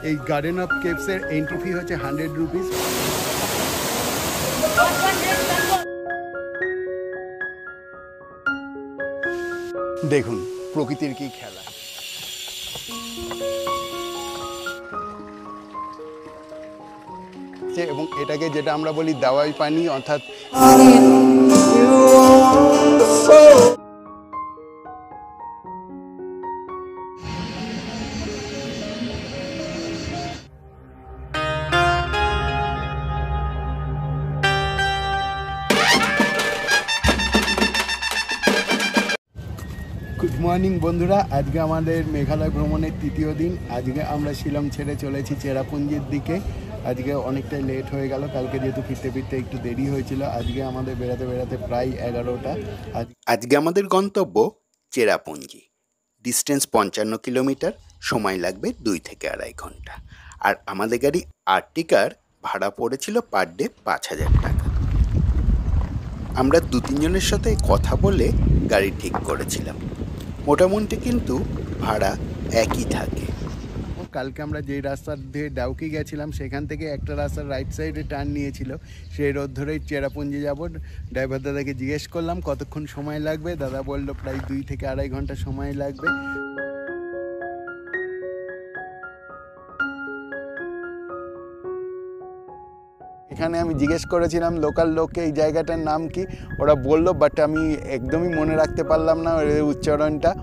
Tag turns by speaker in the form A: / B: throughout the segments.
A: এই garden of কেভসের entry fee হচ্ছে 100 rupees. দেখুন প্রকৃতির কি খেলা। এবং এটাকে যেটা আমরা বলি দাওয়াই পানি, অর্থাৎ গুড মর্নিং বন্ধুরা, আজকে আমাদের মেঘালয় ভ্রমণের তৃতীয় দিন। আজকে আমরা শিলং ছেড়ে চলেছি চেরাপুঞ্জির দিকে। আজকে অনেকটাই লেট হয়ে গেল, কালকে যেহেতু ফিরতে ফিরতে একটু দেরি হয়েছিল। আজকে আমাদের বেড়াতে বেড়াতে প্রায় 11টা।
B: আজকে আমাদের গন্তব্য চেরাপুঞ্জি। ডিস্টেন্স 55 কিলোমিটার, সময় লাগবে 2 থেকে 2.5 ঘন্টা। আর আমাদের গাড়ি আর্টিকার ভাড়া পড়েছিল পার ডে 5,000 টাকা। আমরা 2-3 জনের সাথে কথা বলে গাড়ি ঠিক করেছিলাম। মোটামুটি কিন্তু ভাড়া একই থাকে।
A: কালকে আমরা যেই রাস্তা দিয়ে ডাউকি গেছিলাম সেখান থেকে একটা রাস্তার রাইট সাইডে টার্ন নিয়েছিল, সেই রোড ধরেই চেরাপুঞ্জি যাব। ড্রাইভার দাদাকে জিজ্ঞেস করলাম কতক্ষণ সময় লাগবে। দাদা বলল প্রায় 2 থেকে 2.5 ঘন্টা সময় লাগবে। এখানে আমি জিজ্ঞেস করেছিলাম লোকাল লোককে এই জায়গাটার নাম কি, ওরা বলল, বাট আমি একদমই মনে রাখতে পারলাম না ওর উচ্চারণটা।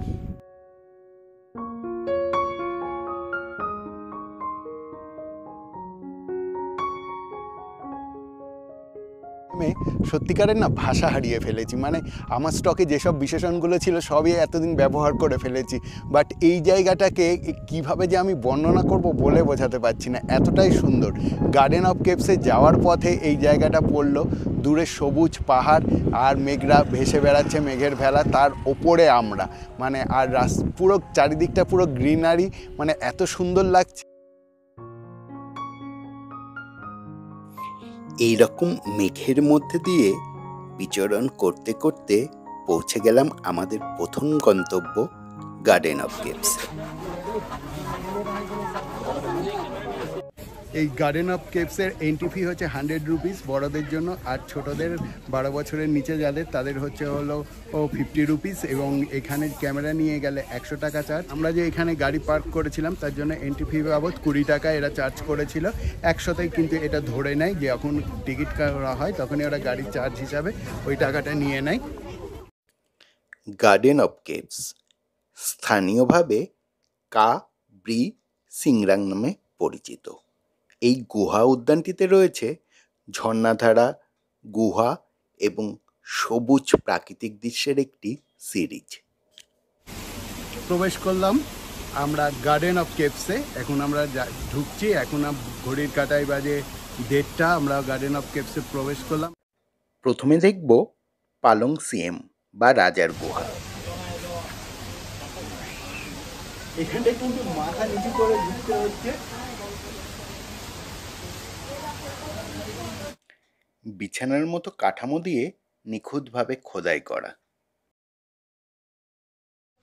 A: সত্যিকারের না ভাষা হারিয়ে ফেলেছি। মানে আমার স্টকে যেসব বিশেষণগুলো ছিল সবই এতদিন ব্যবহার করে ফেলেছি, বাট এই জায়গাটাকে কিভাবে যে আমি বর্ণনা করব বলে বোঝাতে পারছি না, এতটাই সুন্দর। গার্ডেন অফ কেভসে যাওয়ার পথে এই জায়গাটা পড়লো, দূরে সবুজ পাহাড় আর মেঘরা ভেসে বেড়াচ্ছে, মেঘের ভেলা, তার ওপরে আমরা, মানে আর পুরো চারিদিকটা পুরো গ্রিনারি, মানে এত সুন্দর লাগছে।
B: এইরকম মেঘের মধ্যে দিয়ে বিচরণ করতে করতে পৌঁছে গেলাম আমাদের প্রথম গন্তব্য গার্ডেন অফ কেভস।
A: এই গার্ডেন অফ কেভসের এন্ট্রি ফি হচ্ছে 100 রুপিস বড়দের জন্য, আর ছোটদের 12 বছরের নিচে যাদের তাদের হচ্ছে হলো 50 রুপিস, এবং এখানে ক্যামেরা নিয়ে গেলে 100 টাকা চার্জ। আমরা যে এখানে গাড়ি পার্ক করেছিলাম তার জন্য এন্ট্রি ফি বাবদ 20 টাকা এরা চার্জ করেছিল। 100তেই কিন্তু এটা ধরে নেয়, যখন টিকিট করা হয় তখনই ওরা গাড়ির চার্জ হিসাবে ওই টাকাটা নিয়ে নেয়।
B: গার্ডেন অফ কেভস স্থানীয়ভাবে কা ব্রি সিংরাং নামে পরিচিত। এই গুহা উদ্যানটিতে রয়েছে ঝর্ণাধারা, গুহা এবং সবুজ প্রাকৃতিক দৃশ্যের একটি সিরিজ।
A: প্রবেশ করলাম আমরা গার্ডেন অফ কেভসে। এখন আমরা ঢুকছি, এখন ঘড়ির কাঁটায় বাজে 1:30। আমরা গার্ডেন অফ কেভসে প্রবেশ করলাম।
B: প্রথমে দেখব পালং সিএম বা রাজার গুহা।
A: এখানটা কিন্তু মাথা নিচু করে ঢুকতে হচ্ছে।
B: বিছানার মতো কাঠামো দিয়ে নিখুঁতভাবে খোদাই করা।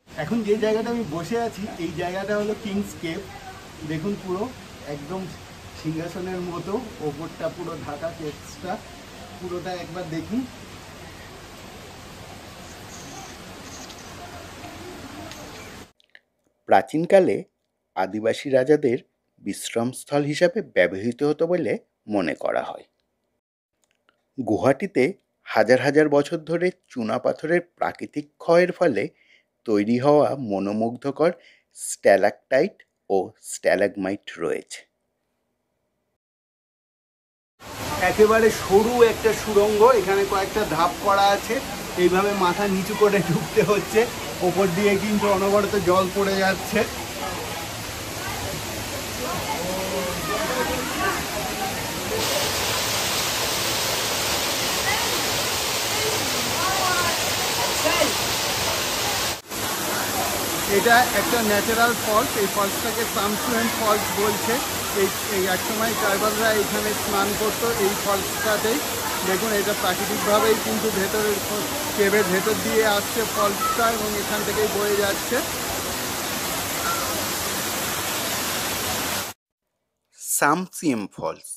A: এখন যে জায়গাটা আমি বসে আছি এই জায়গাটা হলো কিংস কেভ। দেখুন পুরো একদম সিংহাসনের মতো, ওপরটা পুরো ঢাকা, কেভসটা পুরোটা একবার দেখুন।
B: প্রাচীনকালে আদিবাসী রাজাদের বিশ্রামস্থল হিসাবে ব্যবহৃত হতো বলে মনে করা হয়। গুহাটিতে হাজার হাজার বছর ধরে চুনাপাথরের প্রাকৃতিক ক্ষয়ের ফলে তৈরি হওয়া মনোমুগ্ধকর স্ট্যালাকটাইট ও স্ট্যালাগমাইট রয়েছে।
A: একেবারে সরু একটা সুড়ঙ্গ, এখানে কয়েকটা ধাপ করা আছে, এইভাবে মাথা নিচু করে ঢুকতে হচ্ছে। ওপর দিয়ে কিন্তু অনবরত জল পড়ে যাচ্ছে। এটা একটা ন্যাচারাল ফলস, এই ফলসটাকে সামসুয়েন্ট ফলস বলছে। এই একসময় ট্রাইবালরা এখানে স্নান করতো এই ফলসটাতেই। দেখুন এটা প্রাকৃতিকভাবেই কিন্তু ভেতরের কেভের ভেতর দিয়ে আসছে ফলসটা, এবং এখান থেকেই বয়ে যাচ্ছে।
B: সামসিয়াম ফলস।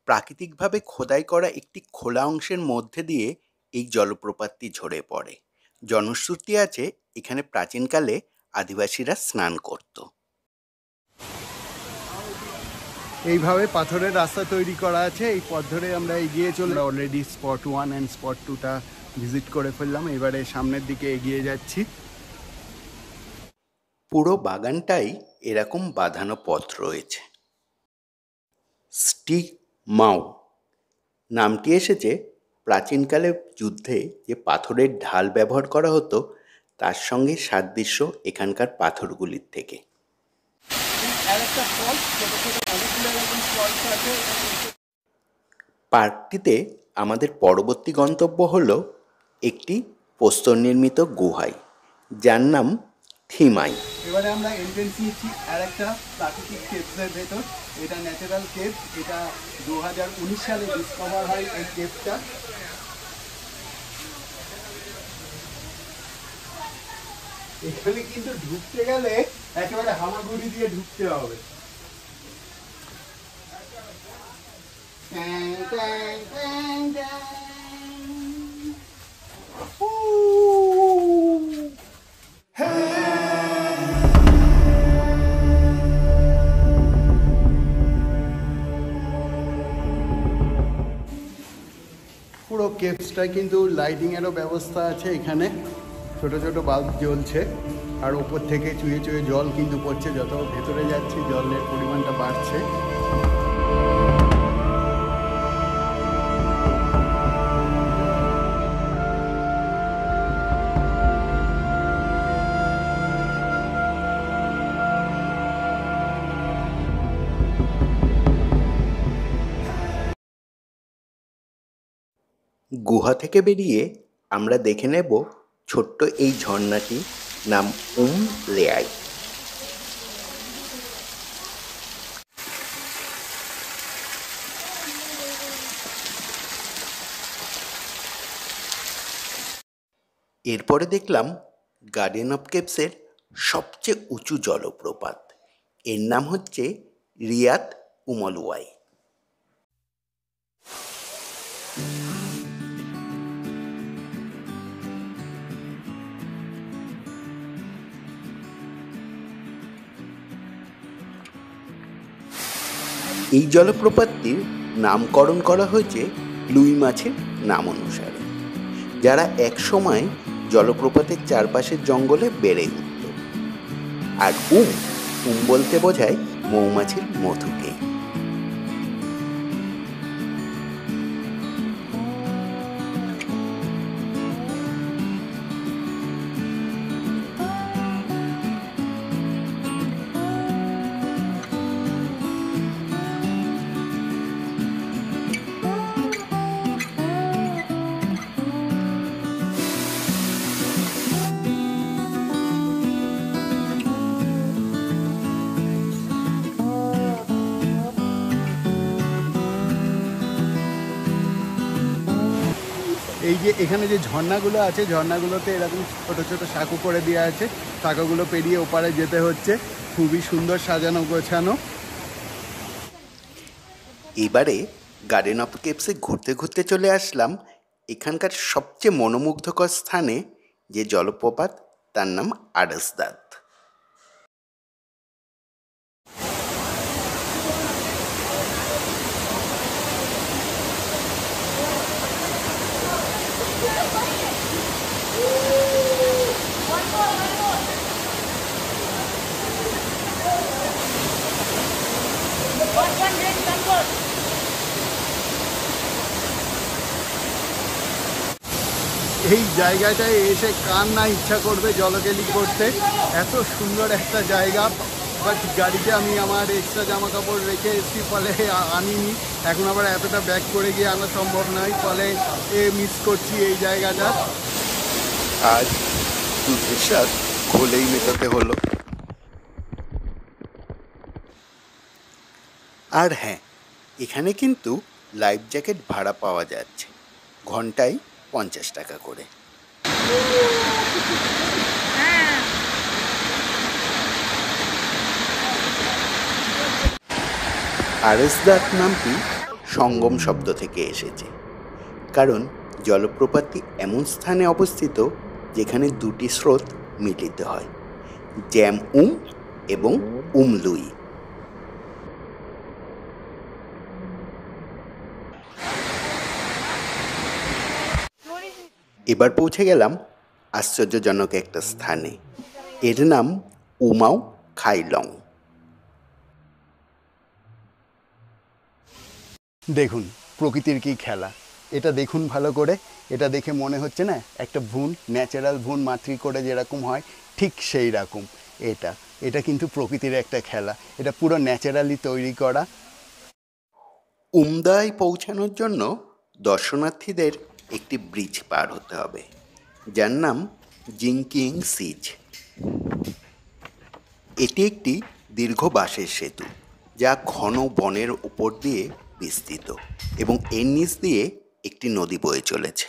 B: প্রাকৃতিকভাবে খোদাই করা একটি খোলা অংশের মধ্যে দিয়ে এই জলপ্রপাতটি ঝরে পড়ে। জনশ্রুতি আছে এখানে প্রাচীনকালে আদিবাসীরা স্নান করত।
A: এইভাবে পাথরের রাস্তা তৈরি করা আছে, এই পথ ধরে আমরা এগিয়ে চলে অলরেডি স্পট 1 অ্যান্ড স্পট 2টা ভিজিট করে ফেললাম। এবারে সামনের দিকে এগিয়ে যাচ্ছি।
B: পুরো বাগানটাই এরকম বাঁধানো পথ রয়েছে। স্টিগ মাউ নামটি এসেছে প্রাচীনকালে যুদ্ধে যে পাথরের ঢাল ব্যবহার করা হতো তার সঙ্গে সাদৃশ্য এখানকার পাথরগুলির থেকে। পার্কটিতে আমাদের পরবর্তী গন্তব্য হলো একটি প্রস্তর নির্মিত গুহায়, যার নাম থিমাই।
A: এবারে আমরা এন্ট্রেন্স নিচ্ছি আর একটা প্রাকৃতিক কেভসের ভেতর। এটা ন্যাচারাল কেভ, এটা 2019 সালে ডিসকভার হয় এই কেভটা। এখানে কিন্তু ঢুকতে গেলে একেবারে হামাগুড়ি দিয়ে ঢুকতে হবে। পুরো কেভসটা কিন্তু লাইটিংয়েরও ব্যবস্থা আছে। এখানে ছোট ছোট বাল্ব জ্বলছে আর ওপর থেকে চুয়ে চুয়ে জল কিন্তু পড়ছে। যত ভেতরে যাচ্ছে জলের পরিমাণটা বাড়ছে।
B: গুহা থেকে বেরিয়ে আমরা দেখে নেব ছোট্ট এই ঝর্ণাটি, নাম লেয়াই। এরপরে দেখলাম গার্ডেন অফ কেভসের সবচেয়ে উঁচু জলপ্রপাত। এর নাম হচ্ছে রিয়াত উমলওয়াই। এই জলপ্রপাতটির নামকরণ করা হয়েছে লুই মাছের নাম অনুসারে, যারা একসময় জলপ্রপাতের চারপাশের জঙ্গলে বেড়ে উঠত। আর বলতে বোঝায় মৌমাছির মধুকে।
A: এই যে এখানে যে ঝর্ণাগুলো আছে, ঝর্ণাগুলোতে এরকম ছোট ছোট সাঁকো করে দেওয়া আছে। সাঁকোগুলো পেরিয়ে ওপারে যেতে হচ্ছে। খুবই সুন্দর সাজানো গোছানো।
B: এবারে গার্ডেন অফ কেভসে ঘুরতে ঘুরতে চলে আসলাম এখানকার সবচেয়ে মনোমুগ্ধকর স্থানে, যে জলপ্রপাত তার নাম আড়সদাত।
A: এই জায়গাটায় এসে কার না ইচ্ছা করবে জলকেলি করতে। এত সুন্দর একটা জায়গা। বাট গাড়িতে আমি আমার এক্সট্রা জামা কাপড় রেখে এসেছি, ফলে আনিনি। এখন আবার এতটা ব্যাক করে গিয়ে আনা সম্ভব নয়, ফলে মিস করছি এই জায়গাটা।
B: আজ দুধের স্বাদ ঘোলেই মেটাতে হলো। আর হ্যাঁ, এখানে কিন্তু লাইফ জ্যাকেট ভাড়া পাওয়া যাচ্ছে, ঘন্টায় 50 টাকা করে। আরএসদাত নামটি সঙ্গম শব্দ থেকে এসেছে, কারণ জলপ্রপাতটি এমন স্থানে অবস্থিত যেখানে দুটি স্রোত মিলিত হয়, জ্যাম এবং উমলুই। এবার পৌঁছে গেলাম আশ্চর্যজনক একটা স্থানে। এর নাম উমাও খাইলং।
A: দেখুন প্রকৃতির কি খেলা, এটা দেখুন ভালো করে। এটা দেখে মনে হচ্ছে না একটা ভুন, ন্যাচারাল ভুন মাতৃ করে যেরকম হয় ঠিক সেই রকম। এটা কিন্তু প্রকৃতির একটা খেলা, এটা পুরো ন্যাচারালি তৈরি করা।
B: উমদায় পৌঁছানোর জন্য দর্শনার্থীদের একটি ব্রিজ পার হতে হবে, যার নাম জিংকিং সিজ। এটি একটি দীর্ঘ বাঁশের সেতু, যা ঘন বনের উপর দিয়ে বিস্তৃত এবং এর নিচ দিয়ে একটি নদী বয়ে চলেছে।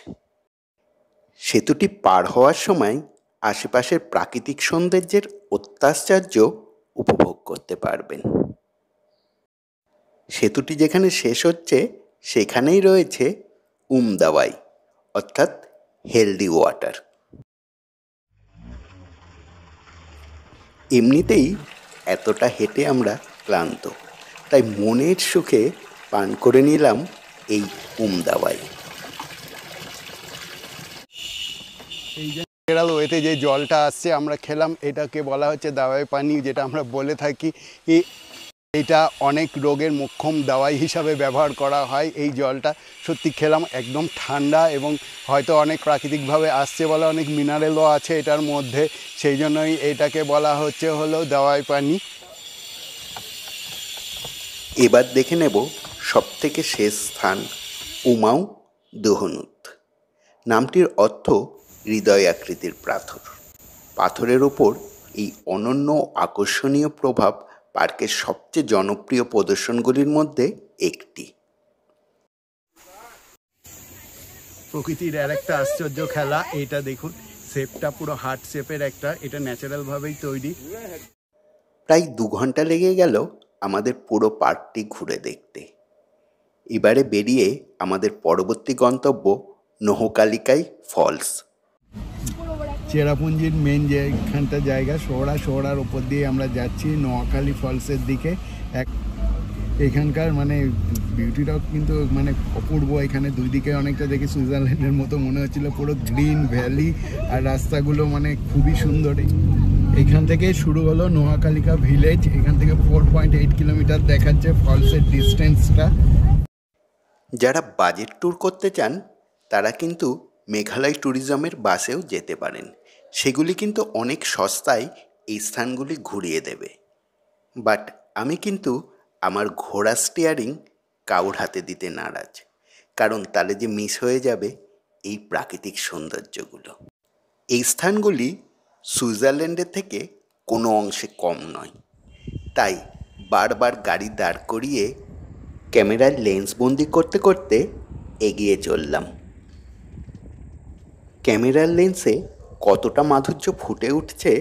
B: সেতুটি পার হওয়ার সময় আশেপাশের প্রাকৃতিক সৌন্দর্যের অত্যাশ্চর্য উপভোগ করতে পারবেন। সেতুটি যেখানে শেষ হচ্ছে সেখানেই রয়েছে উমদাওয়াই, অর্থাৎ হেলদি ওয়াটার। এমনিতেই এতটা হেঁটে আমরা ক্লান্ত, তাই মনের সুখে পান করে নিলাম এই উমদাওয়াই।
A: এই যে ন্যাচারাল ওয়েতে যে জলটা আসছে আমরা খেলাম, এটাকে বলা হচ্ছে দাওয়াই পানি, যেটা আমরা বলে থাকি। এটা অনেক রোগের মোক্ষম দাওয়াই হিসাবে ব্যবহার করা হয়। এই জলটা সত্যি খেলাম, একদম ঠান্ডা এবং হয়তো অনেক প্রাকৃতিকভাবে আসছে বলে অনেক মিনারেলও আছে এটার মধ্যে, সেই জন্যই এটাকে বলা হচ্ছে হলো দাওয়াই পানি।
B: এবার দেখে নেব সবথেকে শেষ স্থান, উমাও দোহনুত। নামটির অর্থ হৃদয় আকৃতির পাথর। পাথরের ওপর এই অনন্য আকর্ষণীয় প্রভাব পার্কের সবচেয়ে জনপ্রিয় প্রদর্শনগুলির মধ্যে একটি।
A: প্রকৃতির আর একটা আশ্চর্য খেলা, এইটা দেখুন, শেপটা পুরো হার্ট শেপের একটা, এটা ন্যাচারালভাবেই তৈরি।
B: প্রায় 2 ঘন্টা লেগে গেল আমাদের পুরো পার্কটি ঘুরে দেখতে। এবারে বেরিয়ে আমাদের পরবর্তী গন্তব্য নোহকালিকাই ফলস।
A: চেরাপুঞ্জির মেন যেখানটা জায়গা, সোহরার ওপর দিয়ে আমরা যাচ্ছি নোয়াখালী ফলসের দিকে। এখানকার মানে বিউটিটাও কিন্তু মানে অপূর্ব। এখানে দুই দিকে অনেকটা দেখি সুইজারল্যান্ডের মতো মনে হচ্ছিল, পুরো গ্রিন ভ্যালি আর রাস্তাগুলো মানে খুবই সুন্দর। এখান থেকে শুরু হলো নোয়াখালিকা ভিলেজ, এখান থেকে 4.8 কিলোমিটার দেখাচ্ছে ফলসের ডিস্টেন্সটা।
B: যারা বাজেট ট্যুর করতে চান তারা কিন্তু মেঘালয় ট্যুরিজমের বাসেও যেতে পারেন। সেগুলি কিন্তু অনেক সস্তায় এই স্থানগুলি ঘুরিয়ে দেবে। বাট আমি কিন্তু আমার ঘোড়া স্টিয়ারিং কাউর হাতে দিতে নারাজ, কারণ তাহলে যে মিস হয়ে যাবে এই প্রাকৃতিক সৌন্দর্যগুলো। এই স্থানগুলি সুইজারল্যান্ডের থেকে কোনো অংশে কম নয়, তাই বারবার গাড়ি দাঁড় করিয়ে ক্যামেরার লেন্স বন্দি করতে করতে এগিয়ে চললাম। ক্যামেরার লেন্সে কতটা মাধুর্য ফুটে উঠছে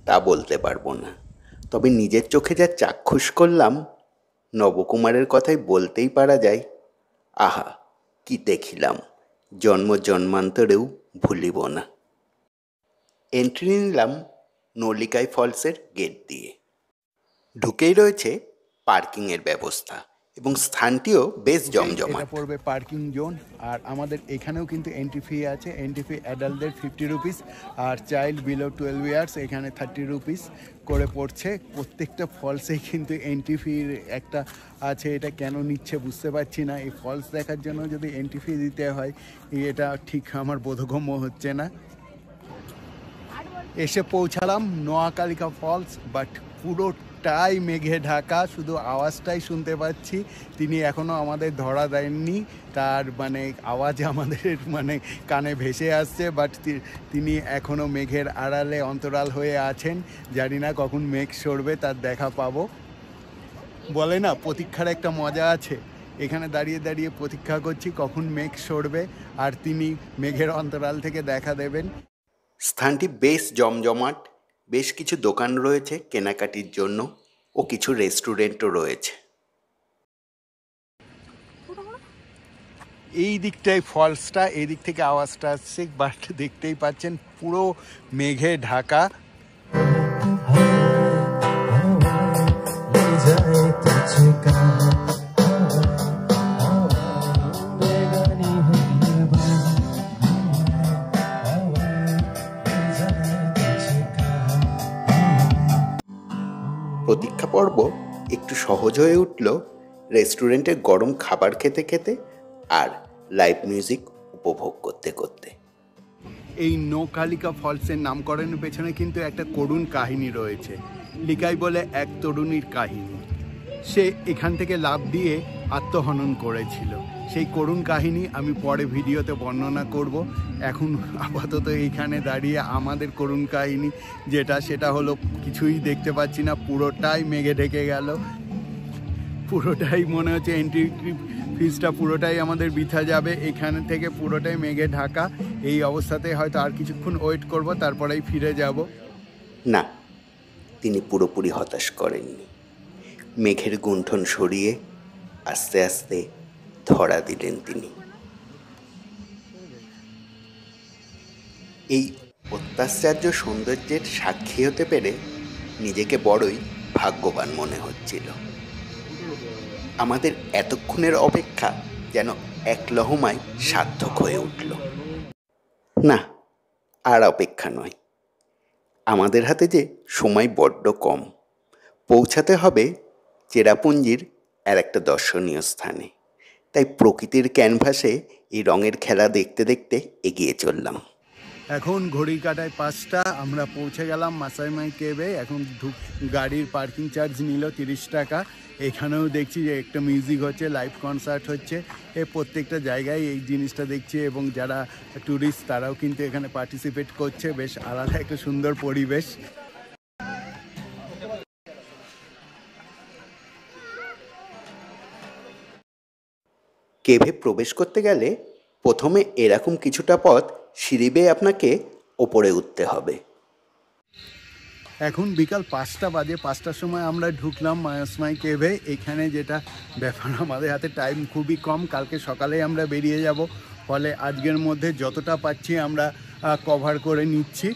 B: তা বলতে পারবো না, তবে নিজের চোখে যা চাক্ষুষ করলাম, নবকুমারের কথাই বলতেই পারা যায়, আহা কি দেখিলাম, জন্ম জন্মান্তরেও ভুলিব না। এন্ট্রি নিলাম নলিকাই ফলসের গেট দিয়ে। ঢুকেই রয়েছে পার্কিংয়ের ব্যবস্থা এবং স্থানটিও বেশ জমজমাট।
A: এটা পড়বে পার্কিং জোন, আর আমাদের এখানেও কিন্তু এন্ট্রি ফি আছে। এন্ট্রি ফি অ্যাডাল্টদের 50 রুপিস, আর চাইল্ড বিলো 12 ইয়ার্স এখানে 30 রুপিস করে পড়ছে। প্রত্যেকটা ফলসেই কিন্তু এন্ট্রি ফির একটা আছে, এটা কেন নিচ্ছে বুঝতে পারছি না। এই ফলস দেখার জন্য যদি এন্ট্রি ফি দিতে হয়, এটা ঠিক আমার বোধগম্য হচ্ছে না। এসে পৌঁছালাম নোয়াকালিকা ফলস, বাট পুরোটাই মেঘে ঢাকা, শুধু আওয়াজটাই শুনতে পাচ্ছি। তিনি এখনও আমাদের ধরা দেননি, তার মানে আওয়াজ আমাদের মানে কানে ভেসে আসছে, বাট তিনি এখনও মেঘের আড়ালে অন্তরাল হয়ে আছেন। জানি না কখন মেঘ সরবে, তার দেখা পাবো। বলে না প্রতীক্ষার একটা মজা আছে, এখানে দাঁড়িয়ে দাঁড়িয়ে প্রতীক্ষা করছি কখন মেঘ সরবে আর তিনি মেঘের অন্তরাল থেকে দেখা দেবেন।
B: স্থানটি বেশ জমজমাট, বেশ কিছু দোকান রয়েছে কেনাকাটির জন্য ও কিছু রেস্টুরেন্টও রয়েছে।
A: এই দিকটায় ফলসটা, এই দিক থেকে আওয়াজটা আসছে, বাট দেখতেই পাচ্ছেন পুরো মেঘে ঢাকা।
B: প্রতীক্ষা পর্ব একটু সহজ হয়ে উঠল রেস্টুরেন্টে গরম খাবার খেতে খেতে আর লাইভ মিউজিক উপভোগ করতে করতে।
A: এই নৌকালিকা ফলসের নামকরণের পেছনে কিন্তু একটা করুণ কাহিনী রয়েছে। লিকাই বলে এক তরুণীর কাহিনী, সে এখান থেকে লাফ দিয়ে আত্মহনন করেছিল। সেই করুণ কাহিনী আমি পরে ভিডিওতে বর্ণনা করব। এখন আপাতত এইখানে দাঁড়িয়ে আমাদের করুণ কাহিনী সেটা হলো কিছুই দেখতে পাচ্ছি না, পুরোটাই মেঘে ঢেকে গেল। পুরোটাই মনে হচ্ছে এন্ট্রি ফিজটা পুরোটাই আমাদের বৃথা যাবে, এখান থেকে পুরোটাই মেঘে ঢাকা। এই অবস্থাতে হয়তো আর কিছুক্ষণ ওয়েট করব, তারপরেই ফিরে যাব।
B: না, তিনি পুরোপুরি হতাশ করেননি। মেঘের গুণ্ঠন সরিয়ে আস্তে আস্তে ধরা দিলেন তিনি। এই অত্যাশ্চর্য সৌন্দর্যের সাক্ষী হতে পেরে নিজেকে বড়ই ভাগ্যবান মনে হচ্ছিল। আমাদের এতক্ষণের অপেক্ষা যেন এক লহমায় সার্থক হয়ে উঠল। না, আর অপেক্ষা নয়। আমাদের হাতে যে সময় বড্ড কম। পৌঁছাতে হবে চেরাপুঞ্জির আর একটা দর্শনীয় স্থানে। তাই প্রকৃতির ক্যানভাসে এই রঙের খেলা দেখতে দেখতে এগিয়ে চললাম।
A: এখন ঘড়ির কাঁটায় 5টা, আমরা পৌঁছে গেলাম মাসাইমাই কেভে। এখন গাড়ির পার্কিং চার্জ নিল 30 টাকা। এখানেও দেখছি যে একটা মিউজিক হচ্ছে, লাইভ কনসার্ট হচ্ছে। প্রত্যেকটা জায়গায় এই জিনিসটা দেখছি, এবং যারা ট্যুরিস্ট তারাও কিন্তু এখানে পার্টিসিপেট করছে। বেশ আলাদা একটা সুন্দর পরিবেশ।
B: কেভে প্রবেশ করতে গেলে প্রথমে এরকম কিছুটা পথ সিঁড়ি বেয়ে আপনাকে ওপরে উঠতে হবে।
A: এখন বিকাল 5টা বাজে। 5টার সময় আমরা ঢুকলাম মায়াসমাই কেভে। এখানে যেটা ব্যাপার, আমাদের হাতে টাইম খুবই কম, কালকে সকালে আমরা বেরিয়ে যাব। ফলে আজকের মধ্যে যতটা পাচ্ছি আমরা কভার করে নিচ্ছি।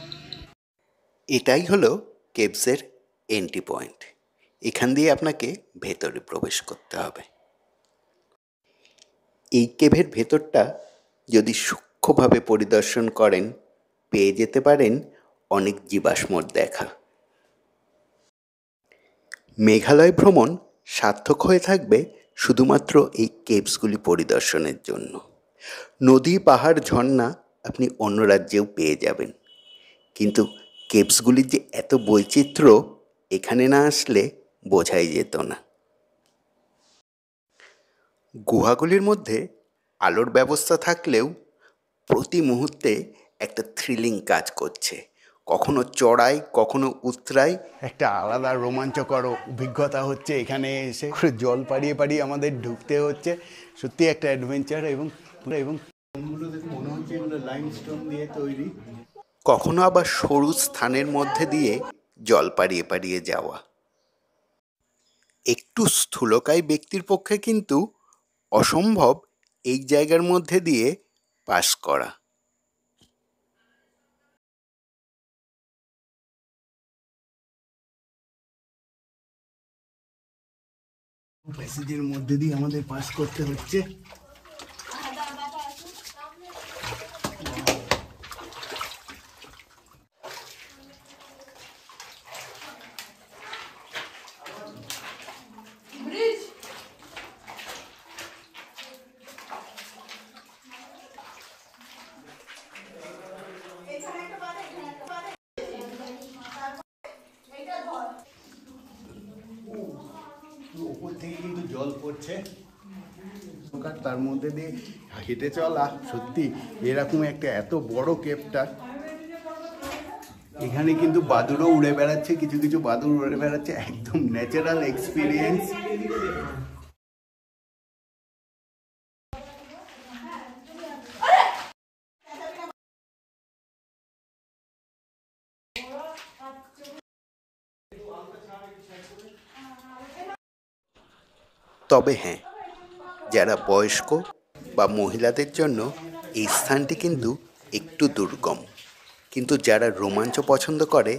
B: এটাই হলো কেভসের এন্ট্রি পয়েন্ট। এখান দিয়ে আপনাকে ভেতরে প্রবেশ করতে হবে। এই কেভের ভেতরটা যদি সূক্ষ্মভাবে পরিদর্শন করেন, পেয়ে যেতে পারেন অনেক জীবাশ্মর দেখা। মেঘালয় ভ্রমণ সার্থক হয়ে থাকবে শুধুমাত্র এই কেভসগুলি পরিদর্শনের জন্য। নদী, পাহাড়, ঝর্ণা আপনি অন্য রাজ্যেও পেয়ে যাবেন, কিন্তু কেভসগুলির যে এত বৈচিত্র্য এখানে না আসলে বোঝাই যেত না। গুহাগুলির মধ্যে আলোর ব্যবস্থা থাকলেও প্রতি মুহূর্তে একটা থ্রিলিং কাজ করছে। কখনো চড়াই, কখনো উতরাই।
A: একটা আলাদা রোমাঞ্চকর অভিজ্ঞতা হচ্ছে এখানে এসে। জল পাড়িয়ে পাড়িয়ে আমাদের ঢুকতে হচ্ছে। সত্যি একটা অ্যাডভেঞ্চার। এবং দেখে মনে হচ্ছে এগুলো লাইমস্টোন দিয়ে তৈরি।
B: কখনো আবার সরু স্থানের মধ্যে দিয়ে জল পাড়িয়ে পাড়িয়ে যাওয়া। একটু স্থূলকায় ব্যক্তির পক্ষে কিন্তু অসম্ভব এই জায়গার মধ্যে দিয়ে পাস করা।
A: প্যাসেজের মধ্যে দিয়ে আমাদের পাস করতে হচ্ছে। উপর থেকে কিন্তু জল পড়ছে, তার মধ্যে দিয়ে হেঁটে চলা। সত্যি এরকম একটা এত বড় কেভটা, এখানে কিন্তু বাদুড়ও উড়ে বেড়াচ্ছে, কিছু কিছু বাদুড় উড়ে বেড়াচ্ছে। একদম ন্যাচারাল এক্সপিরিয়েন্স।
B: তবে হ্যাঁ, যারা বয়স্ক বা মহিলাদের জন্য এই স্থানটি কিন্তু একটু দুর্গম, কিন্তু যারা রোমাঞ্চ পছন্দ করে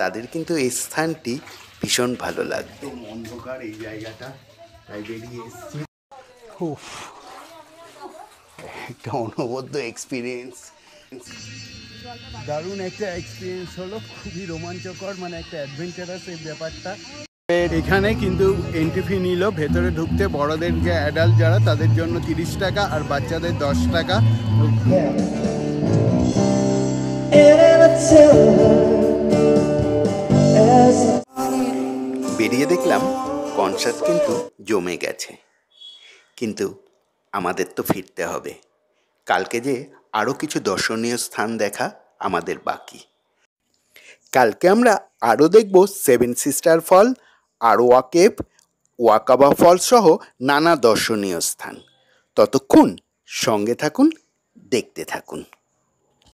B: তাদের কিন্তু এই স্থানটি ভীষণ ভালো লাগবে।
A: অন্ধকার এই জায়গাটা, তাই বেরিয়ে এসেছি। একটা অনবদ্য এক্সপিরিয়েন্স, দারুণ একটা এক্সপিরিয়েন্স হলো, খুবই রোমাঞ্চকর, মানে একটা অ্যাডভেঞ্চারাস এই ব্যাপারটা। এখানে কিন্তু এন্ট্রি ফি নিল ভেতরে ঢুকতে, বড়দের যে অ্যাডাল্ট যারা তাদের জন্য 30 টাকা আর বাচ্চাদের 10 টাকা।
B: বেরিয়ে দেখলাম কনসার্ট কিন্তু জমে গেছে, কিন্তু আমাদের তো ফিরতে হবে। কালকে যে আরও কিছু দর্শনীয় স্থান দেখা আমাদের বাকি। কালকে আমরা আরও দেখব 7 সিস্টার ফল, আরোয়া কেভ, ওয়াকাবা ফল সহ নানা দর্শনীয় স্থান। ততক্ষণ সঙ্গে থাকুন, দেখতে থাকুন।